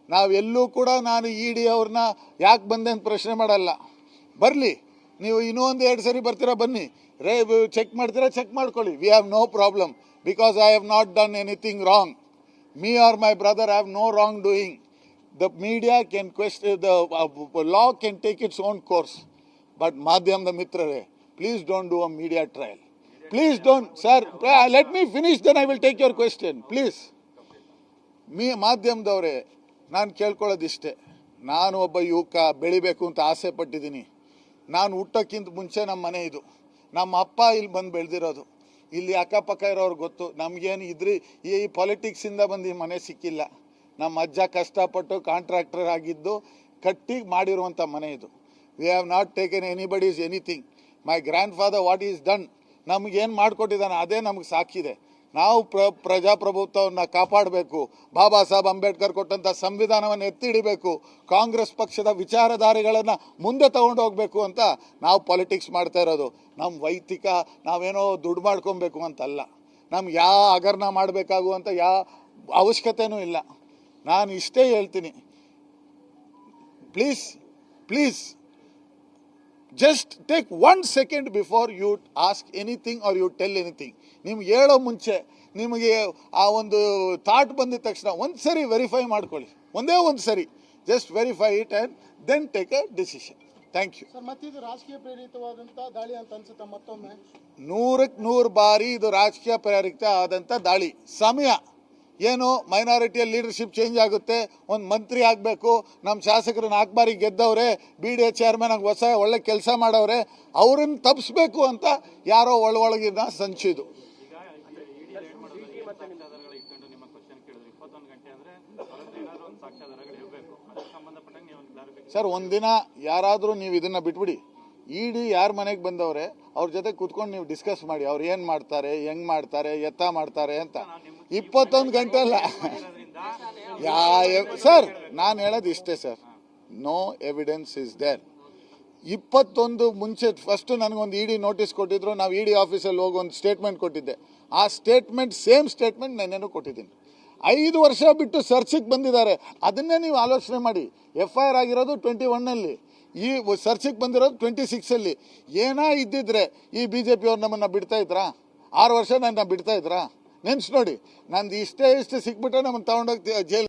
ನಾವೆಲ್ಲೂ ಕೂಡ ನಾನು ಇಡಿ ಅವ್ರನ್ನ ಯಾಕೆ ಬಂದೆ ಅಂತ ಪ್ರಶ್ನೆ ಮಾಡಲ್ಲ. ಬರಲಿ, ನೀವು ಇನ್ನೂ ಒಂದು 2 ಸರಿ ಬರ್ತೀರಾ, ಬನ್ನಿ ಚೆಕ್ ಮಾಡ್ತೀರಾ, ಚೆಕ್ ಮಾಡ್ಕೊಳ್ಳಿ. We have no problem because I have not done anything wrong. Me or my brother have no wrongdoing. The media can question, the law can take its own course. But Madhyamda Mitrare, please don't do a media trial. Please don't, sir. Let me finish, then I will take your question. Please. ಮಾಧ್ಯಮದವರೇ, ನಾನು ಕೇಳ್ಕೊಳ್ಳೋದಿಷ್ಟೇ. ನಾನು ಒಬ್ಬ ಯುವಕ, ಬೆಳಿಬೇಕು ಅಂತ ಆಸೆ ಪಟ್ಟಿದ್ದೀನಿ. ನಾನು ಹುಟ್ಟೋಕ್ಕಿಂತ ಮುಂಚೆ ನಮ್ಮ ಮನೆ ಇದು. ನಮ್ಮ ಅಪ್ಪ ಇಲ್ಲಿ ಬಂದು ಬೆಳೆದಿರೋದು. ಇಲ್ಲಿ ಅಕ್ಕಪಕ್ಕ ಇರೋರು ಗೊತ್ತು. ನಮಗೇನು ಈ ಪಾಲಿಟಿಕ್ಸಿಂದ ಬಂದು ಈ ಮನೆ ಸಿಕ್ಕಿಲ್ಲ. ನಮ್ಮ ಅಜ್ಜ ಕಷ್ಟಪಟ್ಟು ಕಾಂಟ್ರಾಕ್ಟರ್ ಆಗಿದ್ದು ಕಟ್ಟಿ ಮಾಡಿರುವಂಥ ಮನೆ ಇದು. We have not taken anybody's anything. My grand father what is done, ನಮಗೇನು ಮಾಡಿಕೊಟ್ಟಿದ್ದಾನೆ ಅದೇ ನಮಗೆ ಸಾಕಿದೆ. ನಾವು ಪ್ರಜಾಪ್ರಭುತ್ವವನ್ನು ಕಾಪಾಡಬೇಕು. ಬಾಬಾ ಸಾಹೇಬ್ ಅಂಬೇಡ್ಕರ್ ಕೊಟ್ಟಂಥ ಸಂವಿಧಾನವನ್ನು ಎತ್ತಿ ಹಿಡಿಬೇಕು. ಕಾಂಗ್ರೆಸ್ ಪಕ್ಷದ ವಿಚಾರಧಾರೆಗಳನ್ನು ಮುಂದೆ ತಗೊಂಡು ಹೋಗಬೇಕು ಅಂತ ನಾವು ಪಾಲಿಟಿಕ್ಸ್ ಮಾಡ್ತಾ ಇರೋದು. ನಮ್ಮ ವೈಯಕ್ತಿಕ ನಾವೇನೋ ದುಡ್ಡು ಮಾಡ್ಕೊಬೇಕು ಅಂತಲ್ಲ. ನಮ್ಗೆ ಯಾವ ಹಗರಣ ಮಾಡಬೇಕಾಗುವಂಥ ಯಾವ ಅವಶ್ಯಕತೆಯೂ ಇಲ್ಲ. ನಾನು ಇಷ್ಟೇ ಹೇಳ್ತೀನಿ, please just take 1 second before you ask anything or you tell anything. ನಿಮ್ಗೆ ಹೇಳೋ ಮುಂಚೆ ನಿಮಗೆ ಆ ಒಂದು ಥಾಟ್ ಬಂದಿದ ತಕ್ಷಣ ಒಂದು ಸರಿ ವೆರಿಫೈ ಮಾಡ್ಕೊಳ್ಳಿ. ಒಂದೇ ಒಂದು ಸರಿ just verify it and then take a decision. Thank you. Sir, ಮತ್ತೆ ಇದು ರಾಜಕೀಯ ಪ್ರೇರಿತವಾದಂಥ ದಾಳಿ ಅಂತ ಅನ್ಸುತ್ತೆ ಮತ್ತೊಮ್ಮೆ? 100ಕ್ಕೆ 100 ಬಾರಿ ಇದು ರಾಜಕೀಯ ಪ್ರೇರಿತ ಆದಂಥ ದಾಳಿ. ಸಮಯ ಏನು, ಮೈನಾರಿಟಿಯ ಲೀಡರ್ಶಿಪ್ ಚೇಂಜ್ ಆಗುತ್ತೆ, ಒಂದು ಮಂತ್ರಿ ಆಗಬೇಕು, ನಮ್ಮ ಶಾಸಕರು 4 ಬಾರಿ ಗೆದ್ದವ್ರೆ, BDA ಚೇರ್ಮನ್ ಆಗಿ ಒಳ್ಳೆ ಕೆಲಸ ಮಾಡವ್ರೆ, ಅವ್ರನ್ನ ತಪ್ಪಿಸ್ಬೇಕು ಅಂತ ಯಾರೋ ಒಳಗಿನ ಸಂಚಿದು. ಸರ್, ಒಂದಿನ ಯಾರಾದರೂ ನೀವು ಇದನ್ನು ಬಿಟ್ಬಿಡಿ. ಇಡಿ ಯಾರ ಮನೆಗೆ ಬಂದವ್ರೆ ಅವ್ರ ಜೊತೆ ಕೂತ್ಕೊಂಡು ನೀವು ಡಿಸ್ಕಸ್ ಮಾಡಿ, ಅವ್ರು ಏನು ಮಾಡ್ತಾರೆ, ಹೆಂಗೆ ಮಾಡ್ತಾರೆ, ಎತ್ತ ಮಾಡ್ತಾರೆ ಅಂತ. 21 ಗಂಟೆ ಅಲ್ಲ ಸರ್. ನಾನು ಹೇಳೋದು ಇಷ್ಟೇ sir, no evidence is there. 21 ಮುಂಚೆ ಫಸ್ಟು ನನಗೊಂದು ಇಡಿ ನೋಟಿಸ್ ಕೊಟ್ಟಿದ್ರು. ನಾವು ಇಡಿ ಆಫೀಸಲ್ಲಿ ಹೋಗಿ ಒಂದು ಸ್ಟೇಟ್ಮೆಂಟ್ ಕೊಟ್ಟಿದ್ದೆ. ಆ ಸ್ಟೇಟ್ಮೆಂಟ್ ಸೇಮ್ ಸ್ಟೇಟ್ಮೆಂಟ್ ನೆನ್ನೆನೂ ಕೊಟ್ಟಿದ್ದೀನಿ. 5 ವರ್ಷ ಬಿಟ್ಟು ಸರ್ಚಿಗೆ ಬಂದಿದ್ದಾರೆ. ಅದನ್ನೇ ನೀವು ಆಲೋಚನೆ ಮಾಡಿ. FIR ಆಗಿರೋದು 21ನಲ್ಲಿ, ಈ ಸರ್ಚಿಗೆ ಬಂದಿರೋದು 26ಅಲ್ಲಿ. ಏನಾ ಇದ್ದಿದ್ರೆ ಈ BJP ಅವ್ರು ನಮ್ಮನ್ನು ಬಿಡ್ತಾ ಇದ್ರಾ? 6 ವರ್ಷ ನನ್ನ ಬಿಡ್ತಾ ಇದ್ರಾ? ನೆನ್ಸ್ ನೋಡಿ. ನಂದು ಇಷ್ಟೇ ಸಿಕ್ಬಿಟ್ರೆ ನಮ್ಮನ್ನು ತಗೊಂಡೋಗಿ ಜೈಲ್